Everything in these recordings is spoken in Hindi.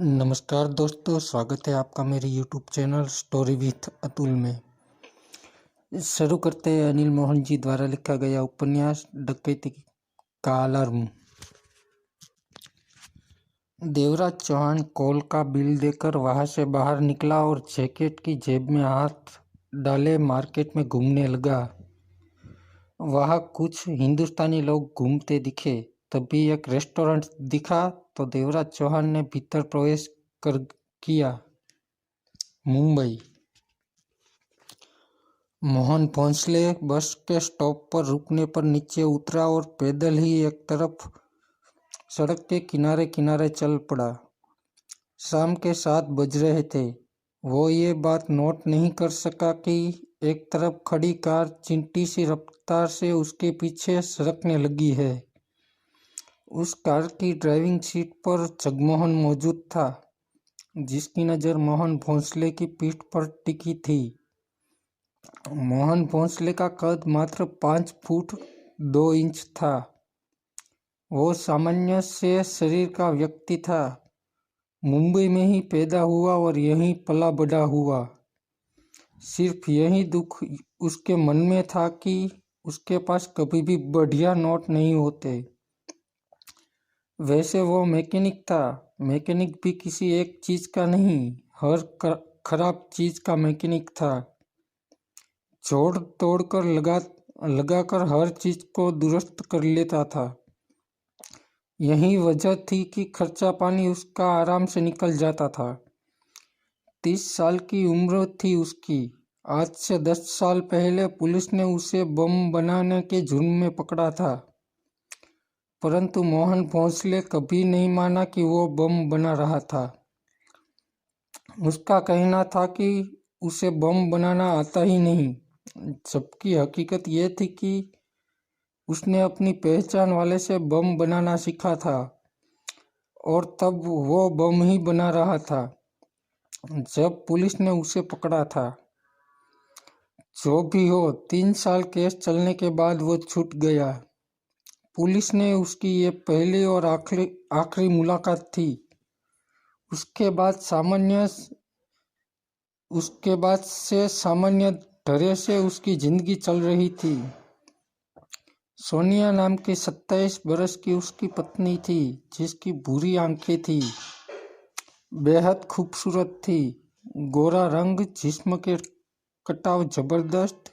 नमस्कार दोस्तों, स्वागत है आपका मेरे YouTube channel story with Atul में। शुरू करते हैं अनिल मोहन जी द्वारा लिखा गया उपन्यास डकैती का अलार्म। देवराज चौहान कॉल का बिल देकर वहां से बाहर निकला और जैकेट की जेब में हाथ डाले मार्केट में घूमने लगा। वहां कुछ हिंदुस्तानी लोग घूमते दिखे। तभी एक रेस्टोरेंट दिखा तो देवराज चौहान ने भीतर प्रवेश कर किया। मुंबई। मोहन भोंसले बस के स्टॉप पर रुकने पर नीचे उतरा और पैदल ही एक तरफ सड़क के किनारे किनारे चल पड़ा। शाम के 7 बज रहे थे। वो ये बात नोट नहीं कर सका कि एक तरफ खड़ी कार चिंटी सी रफ्तार से उसके पीछे सरकने लगी है। उस कार की ड्राइविंग सीट पर जगमोहन मौजूद था, जिसकी नज़र मोहन भोंसले की पीठ पर टिकी थी। मोहन भोंसले का कद मात्र 5 फुट 2 इंच था। वो सामान्य से शरीर का व्यक्ति था। मुंबई में ही पैदा हुआ और यहीं पला बड़ा हुआ। सिर्फ यही दुख उसके मन में था कि उसके पास कभी भी बढ़िया नोट नहीं होते। वैसे वो मैकेनिक था। मैकेनिक भी किसी एक चीज का नहीं, हर खराब चीज का मैकेनिक था। जोड़ तोड़ कर लगाकर हर चीज को दुरुस्त कर लेता था। यही वजह थी कि खर्चा पानी उसका आराम से निकल जाता था। 30 साल की उम्र थी उसकी। आज से 10 साल पहले पुलिस ने उसे बम बनाने के जुर्म में पकड़ा था, परंतु मोहन भोंसले कभी नहीं माना कि वो बम बना रहा था। उसका कहना था कि उसे बम बनाना आता ही नहीं, जबकि हकीकत ये थी कि उसने अपनी पहचान वाले से बम बनाना सीखा था और तब वो बम ही बना रहा था जब पुलिस ने उसे पकड़ा था। जो भी हो, 3 साल केस चलने के बाद वो छूट गया। पुलिस ने उसकी ये पहली और आखिरी मुलाकात थी। उसके बाद से सामान्य ढर्रे से उसकी जिंदगी चल रही थी। सोनिया नाम की 27 बरस की उसकी पत्नी थी, जिसकी भूरी आंखें थी, बेहद खूबसूरत थी। गोरा रंग, जिस्म के कटाव जबरदस्त।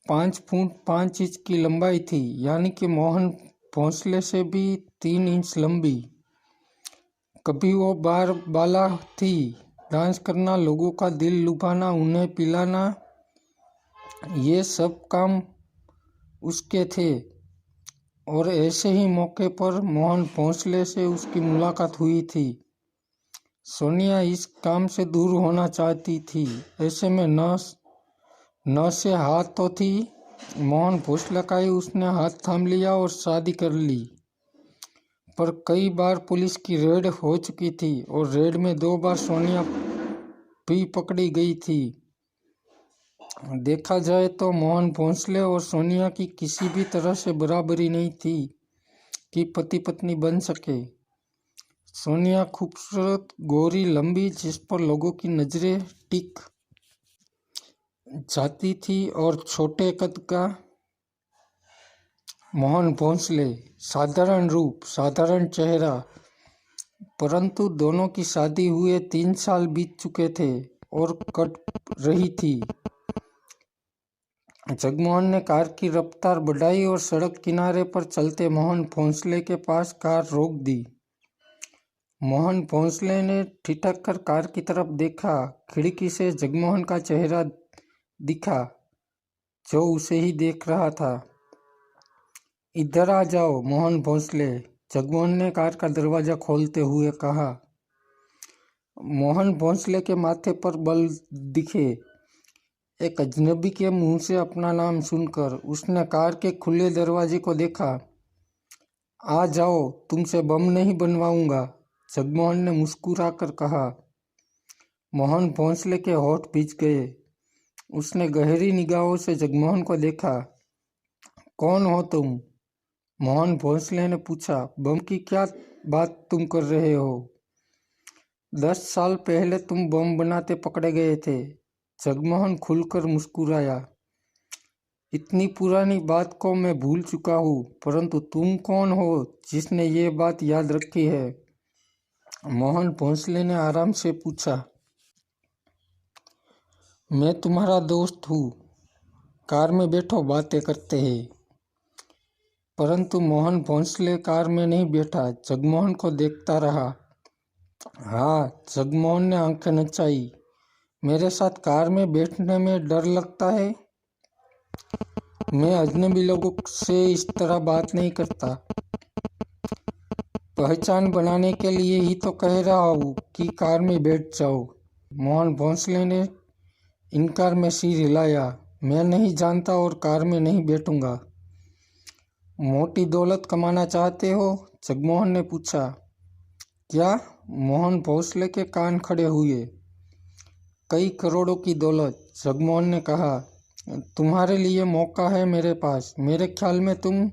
5 फुट 5 इंच की लंबाई थी, यानी कि मोहन भोंसले से भी 3 इंच लंबी। कभी वो बाला थी। डांस करना, लोगों का दिल लुभाना, उन्हें पिलाना, ये सब काम उसके थे। और ऐसे ही मौके पर मोहन भोंसले से उसकी मुलाकात हुई थी। सोनिया इस काम से दूर होना चाहती थी। ऐसे में न से हाथ तो थी। मोहन भोंसले का ही उसने हाथ थाम लिया और शादी कर ली। पर कई बार पुलिस की रेड हो चुकी थी और रेड में 2 बार सोनिया भी पकड़ी गई थी। देखा जाए तो मोहन भोंसले और सोनिया की किसी भी तरह से बराबरी नहीं थी कि पति पत्नी बन सके। सोनिया खूबसूरत, गोरी, लंबी, जिस पर लोगों की नजरें टिक जाती थी, और छोटे कद का मोहन भोंसले, साधारण रूप, साधारण चेहरा। परंतु दोनों की शादी हुए 3 साल बीत चुके थे और कट रही थी। जगमोहन ने कार की रफ्तार बढ़ाई और सड़क किनारे पर चलते मोहन भोंसले के पास कार रोक दी। मोहन भोंसले ने ठिठक कर कार की तरफ देखा। खिड़की से जगमोहन का चेहरा दिखा, जो उसे ही देख रहा था। इधर आ जाओ मोहन भोंसले, जगमोहन ने कार का दरवाजा खोलते हुए कहा। मोहन भोंसले के माथे पर बल दिखे। एक अजनबी के मुंह से अपना नाम सुनकर उसने कार के खुले दरवाजे को देखा। आ जाओ, तुमसे बम नहीं बनवाऊंगा, जगमोहन ने मुस्कुराकर कहा। मोहन भोंसले के होठ भींच गए। उसने गहरी निगाहों से जगमोहन को देखा। कौन हो तुम? मोहन भोंसले ने पूछा। बम की क्या बात तुम कर रहे हो? 10 साल पहले तुम बम बनाते पकड़े गए थे। जगमोहन खुलकर मुस्कुराया। इतनी पुरानी बात को मैं भूल चुका हूँ, परंतु तुम कौन हो जिसने ये बात याद रखी है? मोहन भोंसले ने आराम से पूछा। मैं तुम्हारा दोस्त हूँ। कार में बैठो, बातें करते हैं। परंतु मोहन भोंसले कार में नहीं बैठा, जगमोहन को देखता रहा। हाँ, जगमोहन ने आंखें नचाई। मेरे साथ कार में बैठने में डर लगता है? मैं अजनबी लोगों से इस तरह बात नहीं करता। पहचान बनाने के लिए ही तो कह रहा हूँ कि कार में बैठ जाओ। मोहन भोंसले ने इनकार में सिर हिलाया। मैं नहीं जानता और कार में नहीं बैठूंगा। मोटी दौलत कमाना चाहते हो? जगमोहन ने पूछा। क्या? मोहन भोंसले के कान खड़े हुए। कई करोड़ों की दौलत, जगमोहन ने कहा। तुम्हारे लिए मौका है मेरे पास। मेरे ख्याल में तुम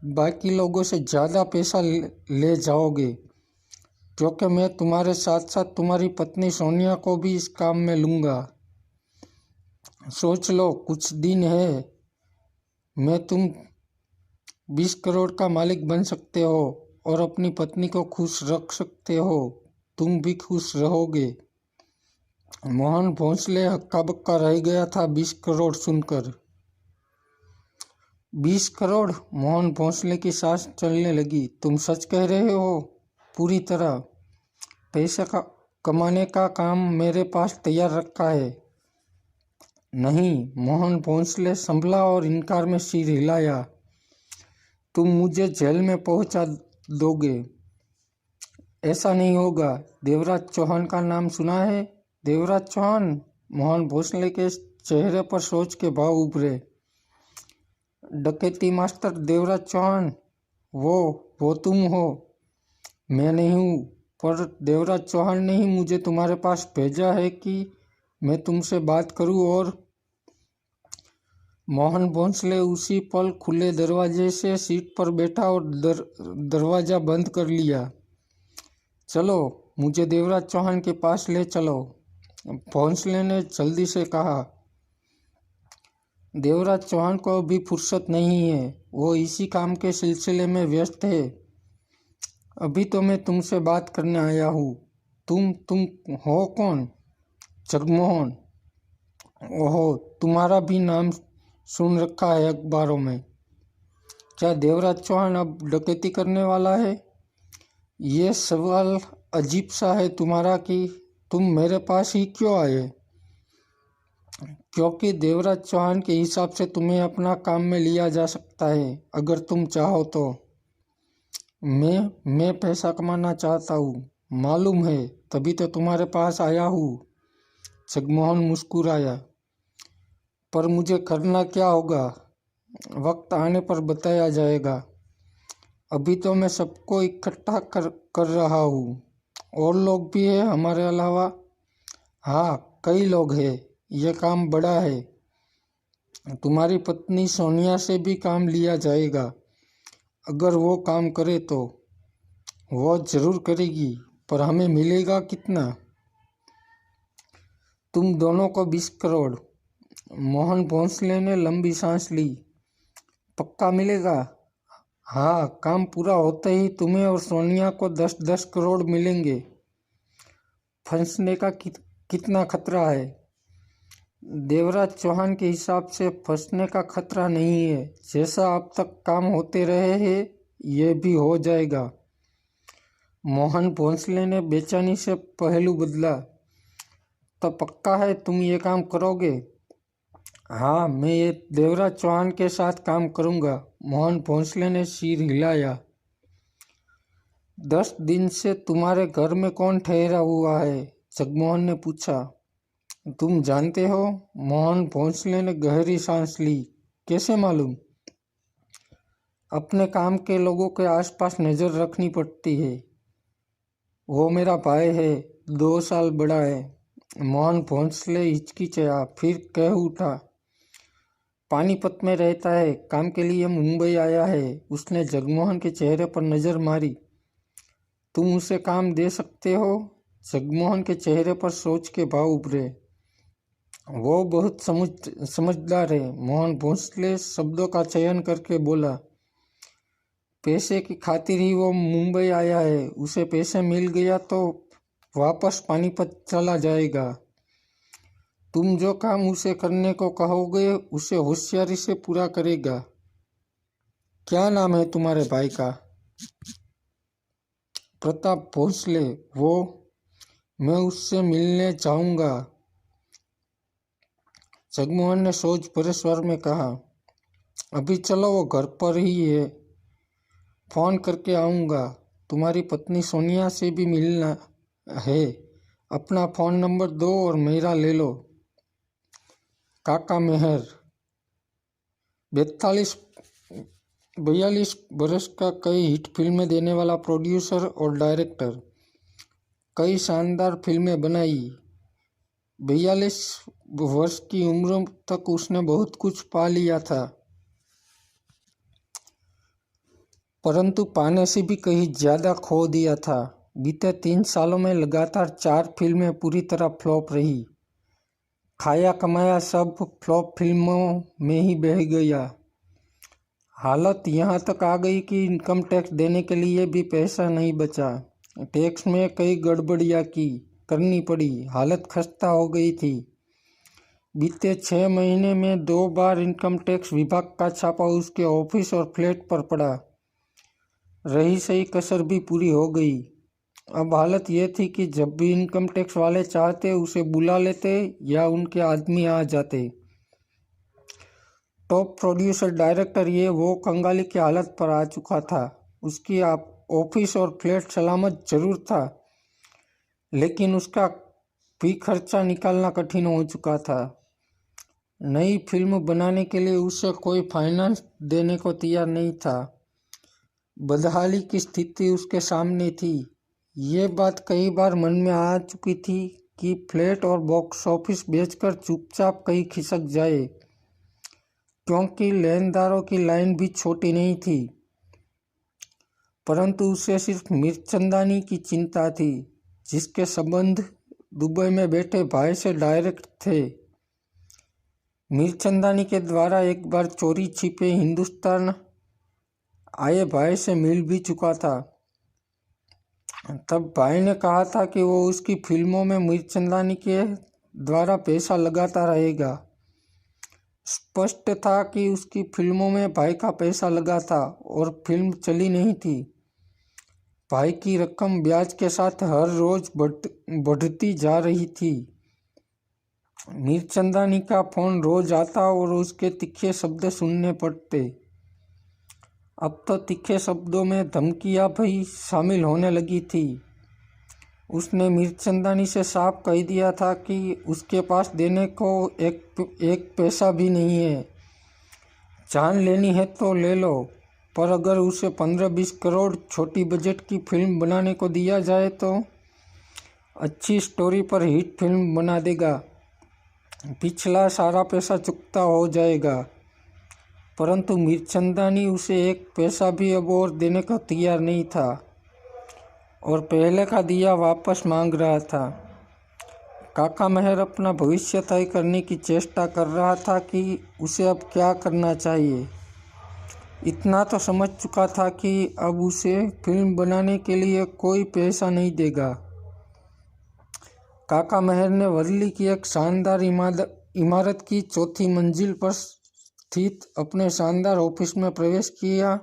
बाकी लोगों से ज़्यादा पैसा ले जाओगे, क्योंकि मैं तुम्हारे साथ साथ तुम्हारी पत्नी सोनिया को भी इस काम में लूँगा। सोच लो, कुछ दिन है, मैं तुम 20 करोड़ का मालिक बन सकते हो और अपनी पत्नी को खुश रख सकते हो। तुम भी खुश रहोगे। मोहन भोंसले हक्का बक्का रह गया था 20 करोड़ सुनकर। 20 करोड़? मोहन भोंसले की सांस चलने लगी। तुम सच कह रहे हो? पूरी तरह। पैसा का कमाने का काम मेरे पास तैयार रखा है। नहीं, मोहन भोंसले संभला और इनकार में सिर हिलाया। तुम मुझे जेल में पहुंचा दोगे। ऐसा नहीं होगा। देवराज चौहान का नाम सुना है? देवराज चौहान? मोहन भोंसले के चेहरे पर सोच के भाव उभरे। डकैती मास्टर देवराज चौहान? वो तुम हो? मैं नहीं हूँ, पर देवराज चौहान ने ही मुझे तुम्हारे पास भेजा है कि मैं तुमसे बात करूं। और मोहन भोंसले उसी पल खुले दरवाजे से सीट पर बैठा और दरवाजा बंद कर लिया। चलो, मुझे देवराज चौहान के पास ले चलो, भोंसले ने जल्दी से कहा। देवराज चौहान को अभी फुर्सत नहीं है, वो इसी काम के सिलसिले में व्यस्त है। अभी तो मैं तुमसे बात करने आया हूँ। तुम हो कौन? जगमोहन। ओहो, तुम्हारा भी नाम सुन रखा है अखबारों में। क्या देवराज चौहान अब डकैती करने वाला है? ये सवाल अजीब सा है तुम्हारा कि तुम मेरे पास ही क्यों आए? क्योंकि देवराज चौहान के हिसाब से तुम्हें अपना काम में लिया जा सकता है, अगर तुम चाहो तो। मैं पैसा कमाना चाहता हूँ, मालूम है, तभी तो तुम्हारे पास आया हूँ। जगमोहन मुस्कुराया। पर मुझे करना क्या होगा? वक्त आने पर बताया जाएगा। अभी तो मैं सबको इकट्ठा कर रहा हूँ। और लोग भी हैं हमारे अलावा? हाँ, कई लोग हैं। यह काम बड़ा है। तुम्हारी पत्नी सोनिया से भी काम लिया जाएगा। अगर वो काम करे तो। वो जरूर करेगी, पर हमें मिलेगा कितना? तुम दोनों को 20 करोड़। मोहन भोंसले ने लंबी सांस ली। पक्का मिलेगा? हाँ, काम पूरा होते ही तुम्हें और सोनिया को 10-10 करोड़ मिलेंगे। फंसने का कितना खतरा है? देवराज चौहान के हिसाब से फंसने का खतरा नहीं है। जैसा अब तक काम होते रहे हैं, ये भी हो जाएगा। मोहन भोंसले ने बेचैनी से पहलू बदला। तो पक्का है तुम ये काम करोगे? हाँ, मैं ये देवराज चौहान के साथ काम करूँगा। मोहन भोंसले ने सिर हिलाया। 10 दिन से तुम्हारे घर में कौन ठहरा हुआ है? जगमोहन ने पूछा। तुम जानते हो? मोहन भोंसले ने गहरी सांस ली। कैसे मालूम? अपने काम के लोगों के आसपास नजर रखनी पड़ती है। वो मेरा भाई है, 2 साल बड़ा है। मोहन भोंसले हिचकिचाया, फिर कह उठा। पानीपत में रहता है, काम के लिए मुंबई आया है। उसने जगमोहन के चेहरे पर नजर मारी। तुम उसे काम दे सकते हो? जगमोहन के चेहरे पर सोच के भाव उभरे। वो बहुत समझदार है। मोहन भोंसले शब्दों का चयन करके बोला। पैसे की खातिर ही वो मुंबई आया है। उसे पैसे मिल गया तो वापस पानीपत चला जाएगा। तुम जो काम उसे करने को कहोगे उसे होशियारी से पूरा करेगा। क्या नाम है तुम्हारे भाई का? प्रताप भोंसले। वो? मैं उससे मिलने जाऊंगा। जगमोहन ने सोच भरे स्वर में कहा। अभी चलो, वो घर पर ही है। फोन करके आऊँगा। तुम्हारी पत्नी सोनिया से भी मिलना है। अपना फ़ोन नंबर दो और मेरा ले लो। काका मेहर 42 बरस का, कई हिट फिल्में देने वाला प्रोड्यूसर और डायरेक्टर। कई शानदार फिल्में बनाई। 42 वर्ष की उम्र तक उसने बहुत कुछ पा लिया था, परंतु पाने से भी कहीं ज़्यादा खो दिया था। बीते 3 सालों में लगातार 4 फिल्में पूरी तरह फ्लॉप रही। खाया कमाया सब फ्लॉप फिल्मों में ही बह गया। हालत यहाँ तक आ गई कि इनकम टैक्स देने के लिए भी पैसा नहीं बचा। टैक्स में कई गड़बड़ियाँ करनी पड़ी। हालत खस्ता हो गई थी। बीते 6 महीने में 2 बार इनकम टैक्स विभाग का छापा उसके ऑफिस और फ्लैट पर पड़ा। रही सही कसर भी पूरी हो गई। अब हालत यह थी कि जब भी इनकम टैक्स वाले चाहते उसे बुला लेते या उनके आदमी आ जाते। टॉप प्रोड्यूसर डायरेक्टर ये वो कंगाली की हालत पर आ चुका था। उसकी ऑफिस और फ्लैट सलामत जरूर था, लेकिन उसका भी खर्चा निकालना कठिन हो चुका था। नई फिल्म बनाने के लिए उसे कोई फाइनेंस देने को तैयार नहीं था। बदहाली की स्थिति उसके सामने थी। ये बात कई बार मन में आ चुकी थी कि फ्लैट और बॉक्स ऑफिस बेचकर चुपचाप कहीं खिसक जाए, क्योंकि लेनदारों की लाइन भी छोटी नहीं थी। परंतु उसे सिर्फ मिर्चंदानी की चिंता थी, जिसके संबंध दुबई में बैठे भाई से डायरेक्ट थे। मिर्चंदानी के द्वारा एक बार चोरी छिपे हिंदुस्तान आए भाई से मिल भी चुका था। तब भाई ने कहा था कि वो उसकी फिल्मों में मिर्चंदानी के द्वारा पैसा लगाता रहेगा। स्पष्ट था कि उसकी फिल्मों में भाई का पैसा लगा था और फिल्म चली नहीं थी। भाई की रकम ब्याज के साथ हर रोज बढ़ती जा रही थी। मिर्चंदानी का फोन रोज आता और उसके तीखे शब्द सुनने पड़ते। अब तो तीखे शब्दों में धमकियां भी शामिल होने लगी थी। उसने मिर्चंदानी से साफ कह दिया था कि उसके पास देने को एक पैसा भी नहीं है। जान लेनी है तो ले लो, पर अगर उसे 15-20 करोड़ छोटी बजट की फिल्म बनाने को दिया जाए तो अच्छी स्टोरी पर हिट फिल्म बना देगा। पिछला सारा पैसा चुकता हो जाएगा। परंतु मिर्चंदानी उसे एक पैसा भी अब और देने को तैयार नहीं था और पहले का दिया वापस मांग रहा था। काका मेहर अपना भविष्य तय करने की चेष्टा कर रहा था कि उसे अब क्या करना चाहिए। इतना तो समझ चुका था कि अब उसे फिल्म बनाने के लिए कोई पैसा नहीं देगा। काका मेहर ने वर्ली की एक शानदार इमारत की 4थी मंजिल पर स्थित अपने शानदार ऑफिस में प्रवेश किया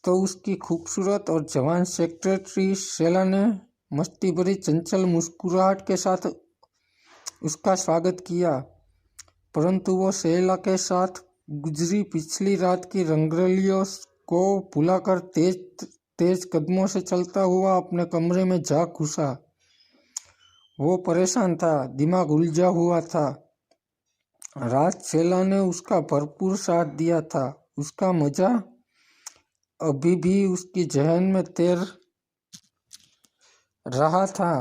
तो उसकी खूबसूरत और जवान सेक्रेटरी शैला ने मस्ती भरी चंचल मुस्कुराहट के साथ उसका स्वागत किया। परंतु वो शैला के साथ गुजरी पिछली रात की रंगरलियों को भुलाकर तेज कदमों से चलता हुआ अपने कमरे में जा घुसा। वो परेशान था, दिमाग उलझा हुआ था। रात शैला ने उसका भरपूर साथ दिया था। उसका मजा अभी भी उसकी जहन में तैर रहा था।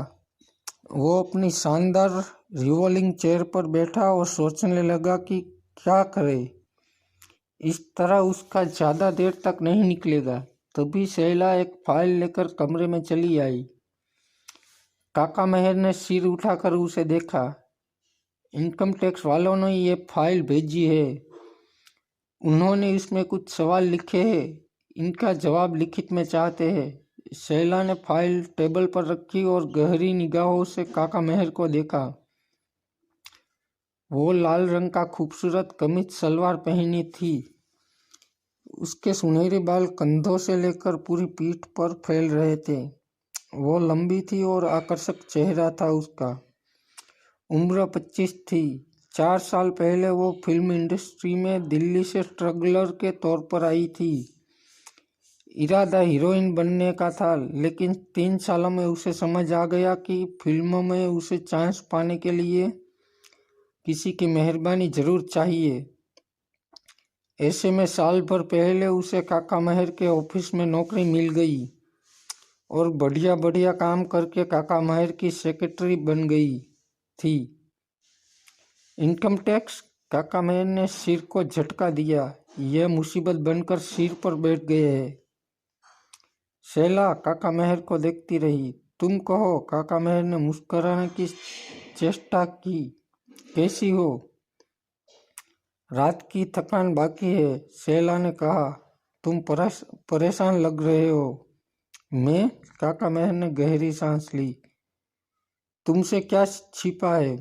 वो अपनी शानदार रिवॉल्विंग चेयर पर बैठा और सोचने लगा कि क्या करे। इस तरह उसका ज़्यादा देर तक नहीं निकलेगा। तभी शैला एक फाइल लेकर कमरे में चली आई। काका मेहर ने सिर उठाकर उसे देखा। इनकम टैक्स वालों ने ये फाइल भेजी है। उन्होंने इसमें कुछ सवाल लिखे हैं। इनका जवाब लिखित में चाहते हैं। शैला ने फाइल टेबल पर रखी और गहरी निगाहों से काका मेहर को देखा। वो लाल रंग का खूबसूरत कमीज सलवार पहनी थी। उसके सुनहरे बाल कंधों से लेकर पूरी पीठ पर फैल रहे थे। वो लंबी थी और आकर्षक चेहरा था उसका। उम्र 25 थी। 4 साल पहले वो फिल्म इंडस्ट्री में दिल्ली से स्ट्रगलर के तौर पर आई थी। इरादा हीरोइन बनने का था, लेकिन 3 सालों में उसे समझ आ गया कि फिल्मों में उसे चांस पाने के लिए किसी की मेहरबानी जरूर चाहिए। ऐसे में साल भर पहले उसे काका मेहर के ऑफिस में नौकरी मिल गई और बढ़िया बढ़िया काम करके काका मेहर की सेक्रेटरी बन गई थी। इनकम टैक्स, काका मेहर ने सिर को झटका दिया। यह मुसीबत बनकर सिर पर बैठ गए है। शैला काका मेहर को देखती रही। तुम कहो, काका मेहर ने मुस्कुराने की चेष्टा की। कैसी हो? रात की थकान बाकी है, शैला ने कहा। तुम परेशान लग रहे हो। मैं? काका मेहर ने गहरी सांस ली। तुमसे क्या छिपा है?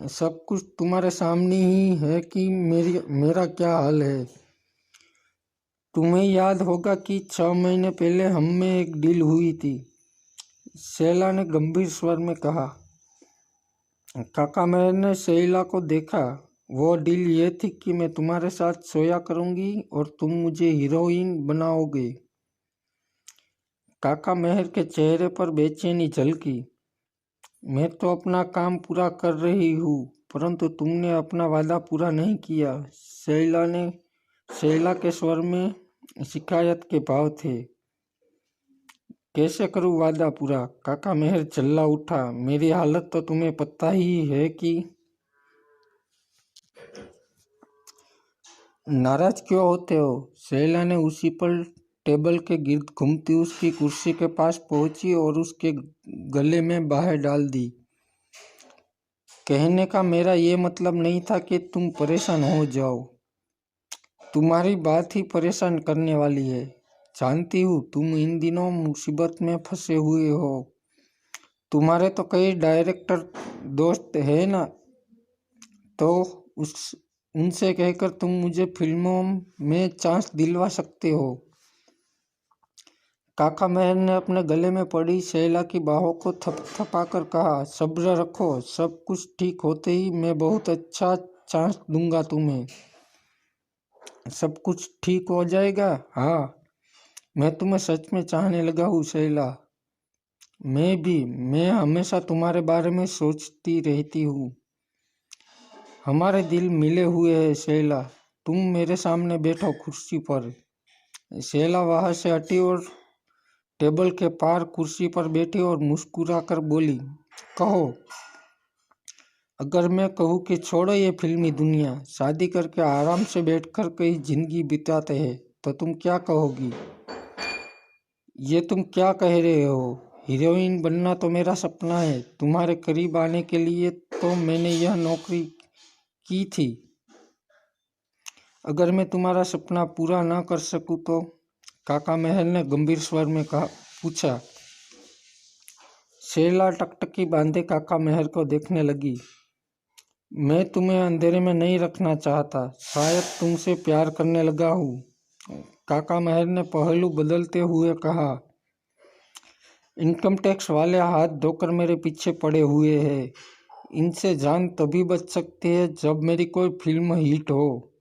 सब कुछ तुम्हारे सामने ही है कि मेरा क्या हाल है। तुम्हें याद होगा कि 6 महीने पहले हम में एक डील हुई थी, शैला ने गंभीर स्वर में कहा। काका मेहर ने शैला को देखा। वो डील ये थी कि मैं तुम्हारे साथ सोया करूंगी और तुम मुझे हीरोइन बनाओगे। काका मेहर के चेहरे पर बेचैनी झलकी। मैं तो अपना काम पूरा कर रही हूँ, परंतु तुमने अपना वादा पूरा नहीं किया। शैला के स्वर में शिकायत के भाव थे। कैसे करूँ वादा पूरा? काका मेहर चिल्ला उठा। मेरी हालत तो तुम्हें पता ही है कि। नाराज क्यों होते हो? शैला ने उसी पर टेबल के गिर्द घूमती उसकी कुर्सी के पास पहुंची और उसके गले में बाहें डाल दी। कहने का मेरा ये मतलब नहीं था कि तुम परेशान हो जाओ। तुम्हारी बात ही परेशान करने वाली है। जानती हूँ तुम इन दिनों मुसीबत में फंसे हुए हो। तुम्हारे तो कई डायरेक्टर दोस्त हैं ना, तो उनसे कहकर तुम मुझे फिल्मों में चांस दिलवा सकते हो। काका मेहर ने अपने गले में पड़ी शैला की बाहों को थपथपाकर कहा। सब्र रखो, सब कुछ ठीक होते ही मैं बहुत अच्छा चांस दूंगा तुम्हें। सब कुछ ठीक हो जाएगा? हाँ, मैं तुम्हें सच में चाहने लगा हूँ शैला। मैं भी। मैं हमेशा तुम्हारे बारे में सोचती रहती हूँ। हमारे दिल मिले हुए हैं शैला। तुम मेरे सामने बैठो कुर्सी पर। शैला वहां से हटी और टेबल के पार कुर्सी पर बैठी और मुस्कुराकर बोली, कहो। अगर मैं कहूँ कि छोड़ो ये फिल्मी दुनिया, शादी करके आराम से बैठकर कहीं जिंदगी बिताते हैं, तो तुम क्या कहोगी? ये तुम क्या कह रहे हो? हीरोइन बनना तो मेरा सपना है। तुम्हारे करीब आने के लिए तो मैंने यह नौकरी की थी। अगर मैं तुम्हारा सपना पूरा ना कर सकूं तो? काका मेहर ने गंभीर स्वर में पूछा। शैला टकटकी बांधे काका मेहर को देखने लगी। मैं तुम्हें अंधेरे में नहीं रखना चाहता, शायद तुमसे प्यार करने लगा हूँ, काका मेहर ने पहलू बदलते हुए कहा। इनकम टैक्स वाले हाथ धोकर मेरे पीछे पड़े हुए हैं। इनसे जान तभी बच सकती है जब मेरी कोई फिल्म हिट हो,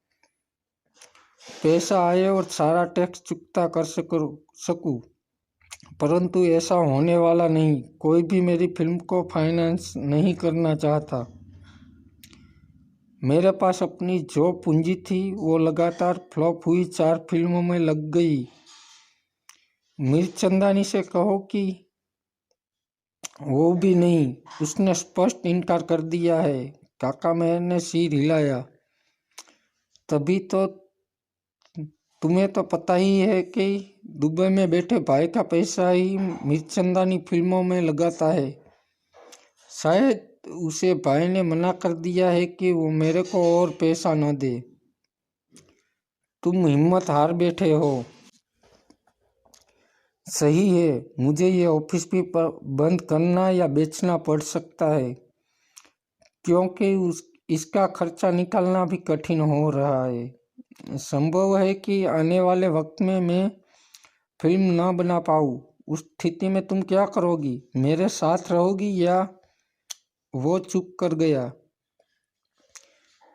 पैसा आए और सारा टैक्स चुकता कर सकूं। परंतु ऐसा होने वाला नहीं। कोई भी मेरी फिल्म को फाइनेंस नहीं करना चाहता। मेरे पास अपनी जो पूंजी थी वो लगातार फ्लॉप हुई 4 फिल्मों में लग गई। मिर्चंदानी से कहो कि वो भी नहीं, उसने स्पष्ट इनकार कर दिया है। काका मेहर ने सिर हिलाया। तभी तो तुम्हें तो पता ही है कि दुबई में बैठे भाई का पैसा ही मिर्चंदानी फिल्मों में लगाता है। शायद उसे भाई ने मना कर दिया है कि वो मेरे को और पैसा न दे। तुम हिम्मत हार बैठे हो। सही है, मुझे ये ऑफिस भी बंद करना या बेचना पड़ सकता है, क्योंकि इसका खर्चा निकालना भी कठिन हो रहा है। संभव है कि आने वाले वक्त में मैं फिल्म ना बना पाऊँ। उस स्थिति में तुम क्या करोगी? मेरे साथ रहोगी या? वो चुप कर गया।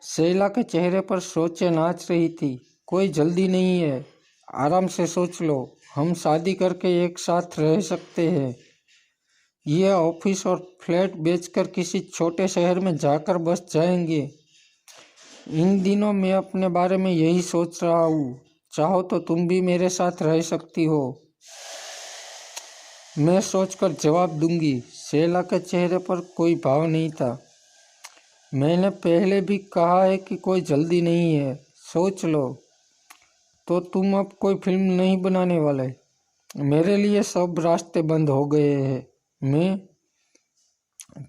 शैला के चेहरे पर सोचें नाच रही थी। कोई जल्दी नहीं है, आराम से सोच लो। हम शादी करके एक साथ रह सकते हैं। यह ऑफिस और फ्लैट बेचकर किसी छोटे शहर में जाकर बस जाएंगे। इन दिनों मैं अपने बारे में यही सोच रहा हूँ। चाहो तो तुम भी मेरे साथ रह सकती हो। मैं सोचकर जवाब दूंगी। शैला के चेहरे पर कोई भाव नहीं था। मैंने पहले भी कहा है कि कोई जल्दी नहीं है, सोच लो। तो तुम अब कोई फिल्म नहीं बनाने वाले? मेरे लिए सब रास्ते बंद हो गए हैं। मैं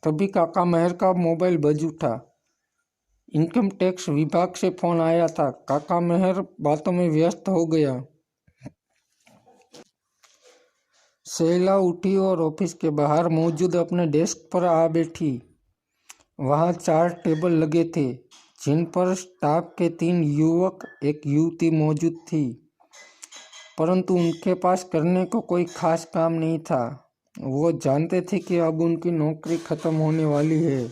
तभी काका मेहर का मोबाइल बज उठा। इनकम टैक्स विभाग से फोन आया था। काका मेहर बातों में व्यस्त हो गया। शैला उठी और ऑफिस के बाहर मौजूद अपने डेस्क पर आ बैठी। वहाँ 4 टेबल लगे थे, जिन पर स्टाफ के 3 युवक एक युवती मौजूद थी, परंतु उनके पास करने को कोई खास काम नहीं था। वो जानते थे कि अब उनकी नौकरी खत्म होने वाली है।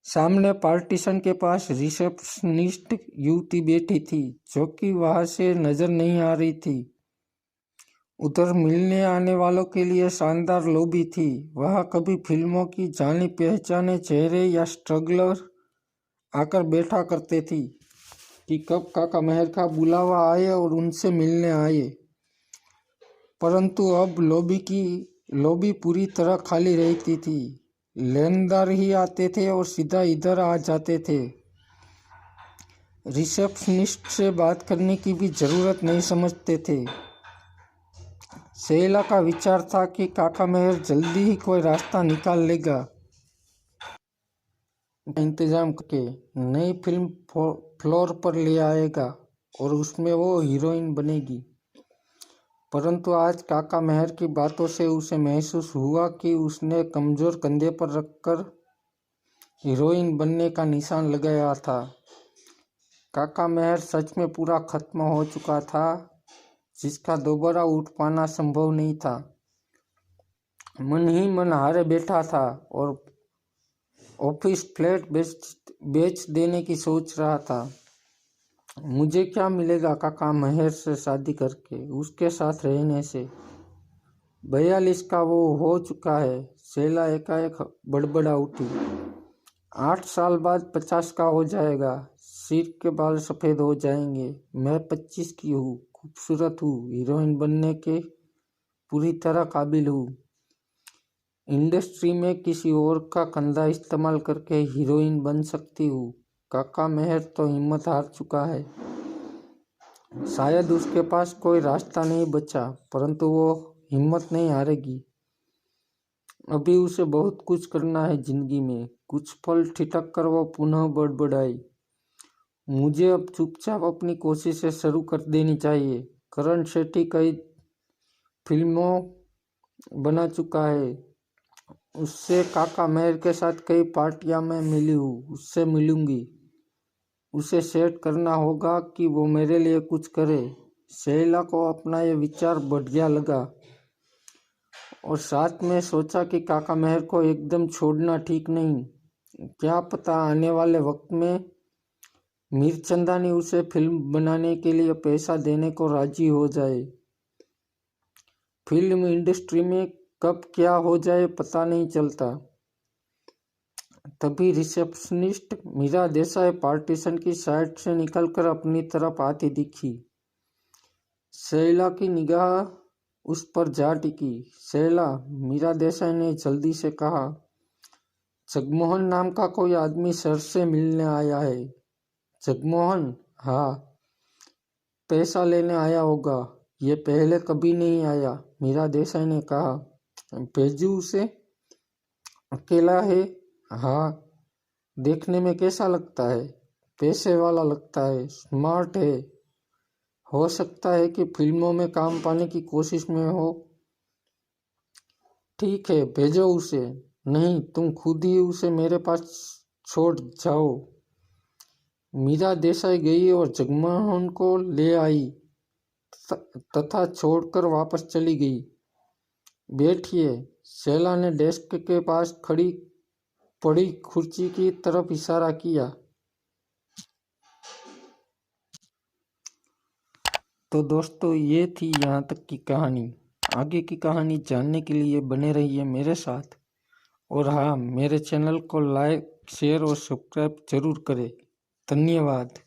सामने पार्टीशन के पास रिसेप्शनिस्ट युवती बैठी थी, जो कि वहां से नजर नहीं आ रही थी। उधर मिलने आने वालों के लिए शानदार लॉबी थी। वहां कभी फिल्मों की जाने पहचाने चेहरे या स्ट्रगलर आकर बैठा करते थी कि कब काका मेहर का बुलावा आए और उनसे मिलने आए। परंतु अब लॉबी पूरी तरह खाली रहती थी। लेनदार ही आते थे और सीधा इधर आ जाते थे। रिसेप्शनिस्ट से बात करने की भी जरूरत नहीं समझते थे। शैला का विचार था कि काका मेहर जल्दी ही कोई रास्ता निकाल लेगा। इंतजाम करके नई फिल्म फ्लोर पर ले आएगा और उसमें वो हीरोइन बनेगी। परंतु आज काका मेहर की बातों से उसे महसूस हुआ कि उसने कमजोर कंधे पर रखकर हीरोइन बनने का निशान लगाया था। काका मेहर सच में पूरा खत्म हो चुका था, जिसका दोबारा उठ पाना संभव नहीं था। मन ही मन हारे बैठा था और ऑफिस फ्लैट बेच देने की सोच रहा था। मुझे क्या मिलेगा काका मेहर से शादी करके, उसके साथ रहने से? 42 का वो हो चुका है। शैला एकाएक बड़बड़ा उठी। 8 साल बाद 50 का हो जाएगा। सिर के बाल सफ़ेद हो जाएंगे। मैं 25 की हूँ, खूबसूरत हूँ, हीरोइन बनने के पूरी तरह काबिल हूँ। इंडस्ट्री में किसी और का कंधा इस्तेमाल करके हीरोइन बन सकती हूँ। काका मेहर तो हिम्मत हार चुका है। शायद उसके पास कोई रास्ता नहीं बचा, परंतु वो हिम्मत नहीं हारेगी। अभी उसे बहुत कुछ करना है जिंदगी में। कुछ पल ठिठक कर वो पुनः बड़बड़ाई। मुझे अब चुपचाप अपनी कोशिशें शुरू कर देनी चाहिए। करण शेट्टी कई फिल्मों बना चुका है। उससे काका मेहर के साथ कई पार्टियां में मिली हूँ, उससे मिलूंगी। उसे सेट करना होगा कि वो मेरे लिए कुछ करे। शैला को अपना ये विचार बढ़िया लगा और साथ में सोचा कि काका मेहर को एकदम छोड़ना ठीक नहीं। क्या पता आने वाले वक्त में मीरचंदानी उसे फिल्म बनाने के लिए पैसा देने को राजी हो जाए। फिल्म इंडस्ट्री में कब क्या हो जाए पता नहीं चलता। तभी रिसेप्शनिस्ट मीरा देसाई पार्टीशन की साइड से निकलकर अपनी तरफ आती दिखी। शैला की निगाह उस पर जा टिकी। शैला, मीरा देसाई ने जल्दी से कहा। जगमोहन नाम का कोई आदमी सर से मिलने आया है। जगमोहन? हाँ, पैसा लेने आया होगा। ये पहले कभी नहीं आया, मीरा देसाई ने कहा। भेजू उसे? अकेला है? हाँ। देखने में कैसा लगता है? पैसे वाला लगता है, स्मार्ट है। हो सकता है कि फिल्मों में काम पाने की कोशिश में हो। ठीक है, भेजो उसे। नहीं, तुम खुद ही उसे मेरे पास छोड़ जाओ। मीरा देसाई गई और जगमोहन को ले आई तथा छोड़कर वापस चली गई। बैठिए। शैला ने डेस्क के पास खड़ी पड़ी कुर्सी की तरफ इशारा किया। तो दोस्तों, ये थी यहाँ तक की कहानी। आगे की कहानी जानने के लिए बने रहिए मेरे साथ। और हाँ, मेरे चैनल को लाइक, शेयर और सब्सक्राइब जरूर करें। धन्यवाद।